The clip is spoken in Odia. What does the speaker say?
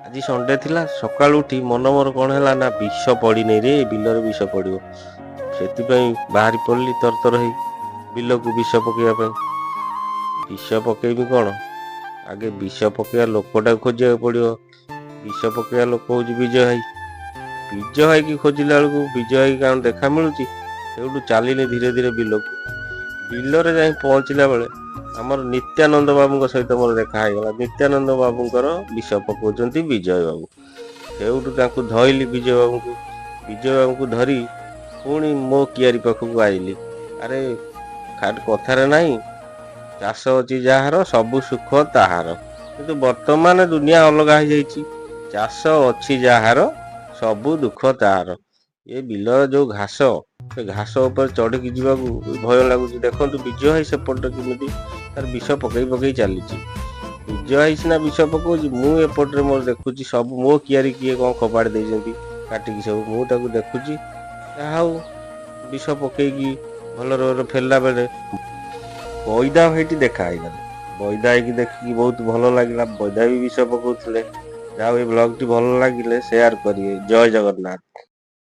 ଆଜି ସଣ୍ଡେ ଥିଲା, ସକାଳୁ ଉଠି ମନ ମୋର କଣ ହେଲା ନା ବିଷ ପଡ଼ିନି ରେ, ବିଲରେ ବିଷ ପଡ଼ିବ। ସେଥିପାଇଁ ବାହାରି ପଡ଼ିଲି ତରତର ହେଇ ବିଲକୁ ବିଷ ପକେଇବା ପାଇଁ। ବିଷ ପକେଇବି କଣ, ଆଗେ ବିଷ ପକେଇବା ଲୋକଟାକୁ ଖୋଜିବାକୁ ପଡ଼ିବ। ବିଷ ପକେଇବା ଲୋକ ହଉଛି ବିଜୟ ଭାଇ। ବିଜୟ ଭାଇକି ଖୋଜିଲା ବେଳକୁ ବିଜୟ ଭାଇ କାରଣ ଦେଖା ମିଳୁଛି। ସେଇଠୁ ଚାଲିଲି ଧୀରେ ଧୀରେ ବିଲକୁ। ବିଲରେ ଯାଇ ପହଞ୍ଚିଲା ବେଳେ ଆମର ନିତ୍ୟାନନ୍ଦ ବାବୁଙ୍କ ସହିତ ମୋର ଦେଖା ହେଇଗଲା। ନିତ୍ୟାନନ୍ଦ ବାବୁଙ୍କର ବିଷ ପକଉଛନ୍ତି ବିଜୟ ବାବୁ। ସେଇଠୁ ତାଙ୍କୁ ଧଇଲି ବିଜୟ ବାବୁଙ୍କୁ। ବିଜୟ ବାବୁଙ୍କୁ ଧରି ପୁଣି ମୋ କିଆରି ପାଖକୁ ଆଇଲି। ଆରେ କଥାରେ ନାହିଁ, ଚାଷ ଅଛି ଯାହାର ସବୁ ସୁଖ ତାହାର। କିନ୍ତୁ ବର୍ତ୍ତମାନ ଦୁନିଆ ଅଲଗା ହେଇଯାଇଛି। ଚାଷ ଅଛି ଯାହାର ସବୁ ଦୁଃଖ ତାହାର। ଏ ବିଲର ଯୋଉ ଘାସ, ସେ ଘାସ ଉପରେ ଚଢିକି ଯିବାକୁ ଭୟ ଲାଗୁଛି। ଦେଖନ୍ତୁ ବିଜୟ ଭାଇ ସେପଟରେ କେମିତି ତାର ବିଷ ପକେଇ ପକେଇ ଚାଲିଛି। ବିଜୟ ଭାଇ ସିନା ବିଷ ପକଉଛି, ମୁଁ ଏପଟରେ ମୋର ଦେଖୁଛି ସବୁ ମୋ କିଆରି କିଏ କଣ ଖୋପାଡ଼ି ଦେଇଛନ୍ତି କାଟିକି ସବୁ, ମୁଁ ତାକୁ ଦେଖୁଛି। ଯାହା ହଉ ବିଷ ପକେଇକି ଭଲରେ ଭଲରେ ଫେରିଲା ବେଳେ ବଇଦା ଭାଇଟି ଦେଖା ହେଇଗଲେ। ବଇଦା ହେଇକି ଦେଖିକି ବହୁତ ଭଲ ଲାଗିଲା। ବଇଦା ବି ବିଷ ପକଉଥିଲେ। ଯାହା ହଉ, ଏ ବ୍ଲଗଟି ଭଲ ଲାଗିଲେ ସେୟାର କରିବେ। ଜୟ ଜଗନ୍ନାଥ।